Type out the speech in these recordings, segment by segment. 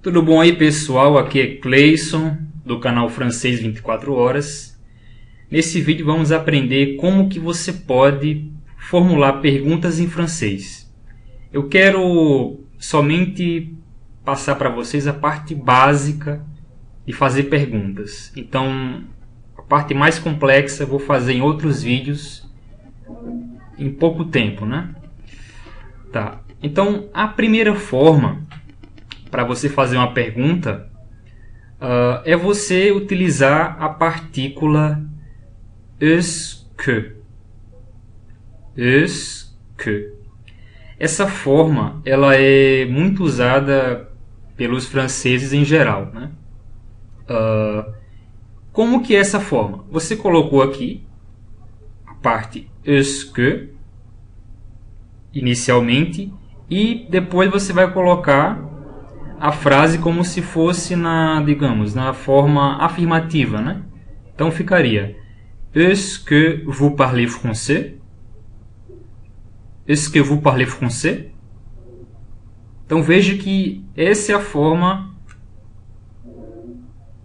Tudo bom aí, pessoal? Aqui é Cleison, do canal Francês 24 Horas. Nesse vídeo vamos aprender como que você pode formular perguntas em francês. Eu quero somente passar para vocês a parte básica de fazer perguntas. Então, a parte mais complexa eu vou fazer em outros vídeos em pouco tempo, né? Tá. Então, a primeira forma para você fazer uma pergunta é você utilizar a partícula est que. Est que. Essa forma ela é muito usada pelos franceses em geral, né? Como que é essa forma? Você colocou aqui a parte est que inicialmente e depois você vai colocar a frase como se fosse na forma afirmativa, né? Então ficaria: Est-ce que vous parlez français? Est-ce que vous parlez français? Então veja que essa é a forma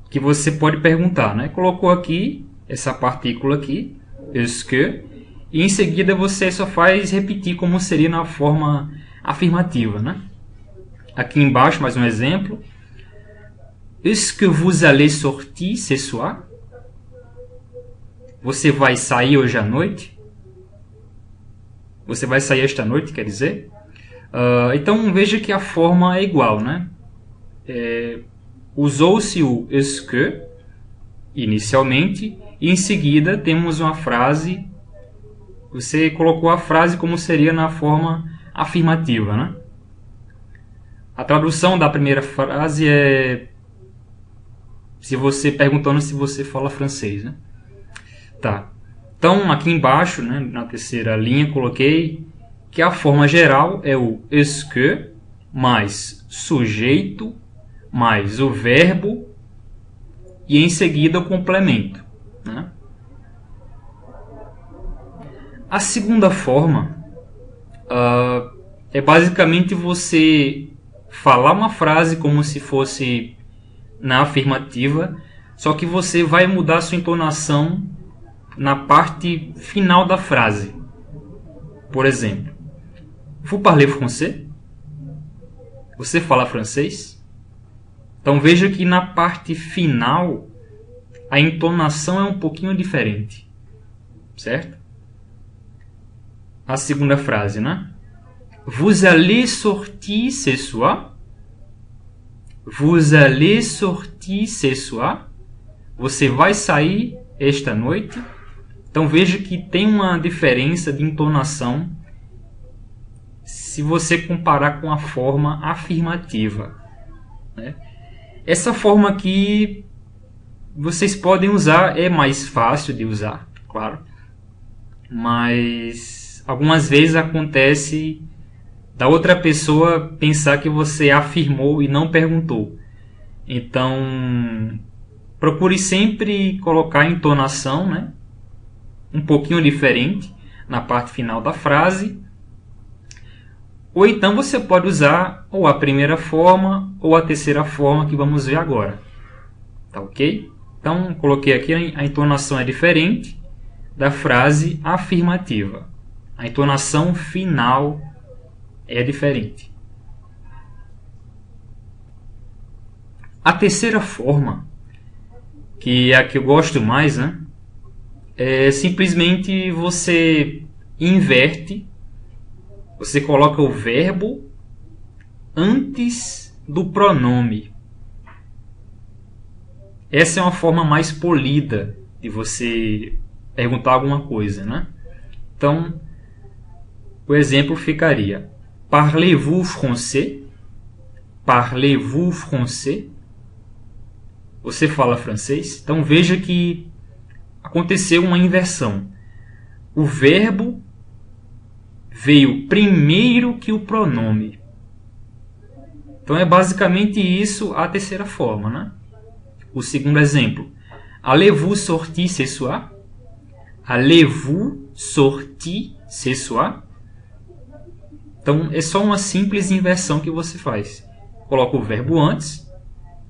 que você pode perguntar, né? Colocou aqui essa partícula aqui, est-ce que, e em seguida você só faz repetir como seria na forma afirmativa, né? Aqui embaixo, mais um exemplo. Est-ce que vous allez sortir ce soir? Você vai sair hoje à noite? Você vai sair esta noite, quer dizer? Então, veja que a forma é igual, né? Usou-se o est-ce que inicialmente e em seguida temos uma frase. Você colocou a frase como seria na forma afirmativa, né? A tradução da primeira frase é perguntando se você fala francês, né? Tá. Então, aqui embaixo, né, na terceira linha, coloquei que a forma geral é o est-ce que mais sujeito mais o verbo e em seguida o complemento, né? A segunda forma é basicamente você falar uma frase como se fosse na afirmativa, só que você vai mudar sua entonação na parte final da frase. Por exemplo, vous parlez français? Você fala francês? Então veja que na parte final a entonação é um pouquinho diferente, certo? A segunda frase, né? Vous allez sortir ce soir? Vous allez sortir ce soir? Você vai sair esta noite? Então veja que tem uma diferença de entonação se você comparar com a forma afirmativa, né? Essa forma aqui vocês podem usar, é mais fácil de usar, claro, mas algumas vezes acontece da outra pessoa pensar que você afirmou e não perguntou. Então, procure sempre colocar a entonação, né, um pouquinho diferente na parte final da frase. Ou então você pode usar ou a primeira forma ou a terceira forma que vamos ver agora. Tá ok? Então, coloquei aqui a entonação é diferente da frase afirmativa. A entonação final é diferente. A terceira forma, que é a que eu gosto mais, né, é simplesmente você inverte, você coloca o verbo antes do pronome. Essa é uma forma mais polida de você perguntar alguma coisa, né? Então, o exemplo ficaria: Parlez-vous français? Parlez-vous français? Você fala francês? Então veja que aconteceu uma inversão. O verbo veio primeiro que o pronome. Então é basicamente isso a terceira forma, né? O segundo exemplo: Allez-vous sortir ce soir? Allez-vous sortir ce soir? Então, é só uma simples inversão que você faz. Coloca o verbo antes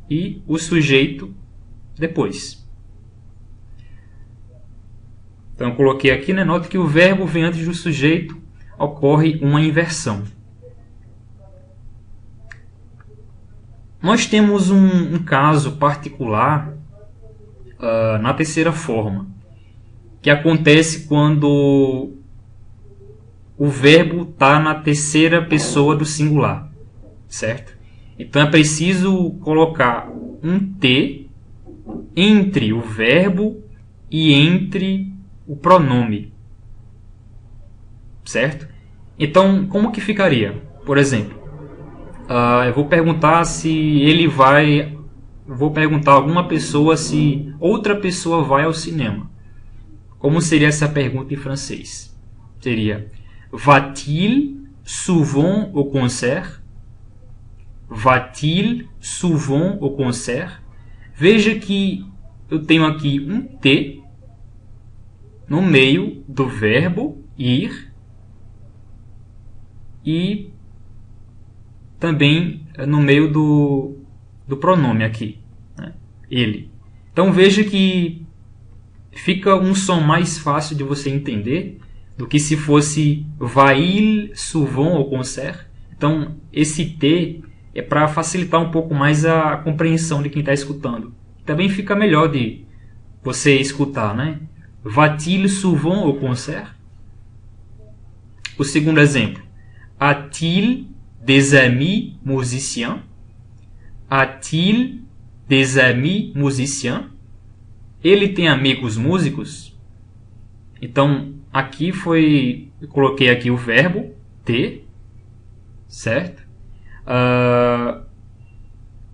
e o sujeito depois. Então eu coloquei aqui, né? Note que o verbo vem antes do sujeito, ocorre uma inversão. Nós temos um caso particular na terceira forma, que acontece quando o verbo está na terceira pessoa do singular, certo? Então é preciso colocar um T entre o verbo e entre o pronome, certo? Então, como que ficaria? Por exemplo, eu vou perguntar se ele vai... Vou perguntar a alguma pessoa se outra pessoa vai ao cinema. Como seria essa pergunta em francês? Seria: va-t-il souvent au concert? Va-t-il souvent au concert? Veja que eu tenho aqui um T no meio do verbo ir e também no meio do pronome aqui, né? Ele. Então veja que fica um som mais fácil de você entender do que se fosse va-il souvent au concert. Então esse T é para facilitar um pouco mais a compreensão de quem está escutando. Também fica melhor de você escutar, né? Va-t-il souvent au concert? O segundo exemplo: a-t-il des amis musiciens? A-t-il des amis musiciens? Ele tem amigos músicos? Então, aqui eu coloquei aqui o verbo ter, certo?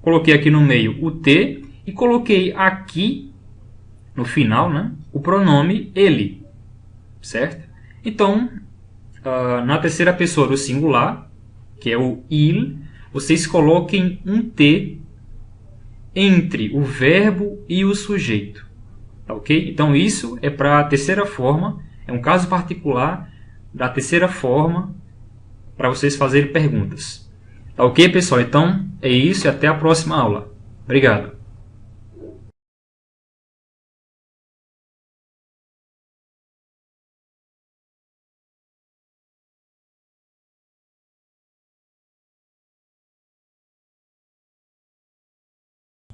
Coloquei aqui no meio o T e coloquei aqui no final, né, o pronome ele, certo? Então, na terceira pessoa do singular, que é o il, vocês coloquem um T entre o verbo e o sujeito, tá ok? Então isso é para a terceira forma, é um caso particular da terceira forma para vocês fazerem perguntas. Tá ok, pessoal? Então é isso e até a próxima aula. Obrigado.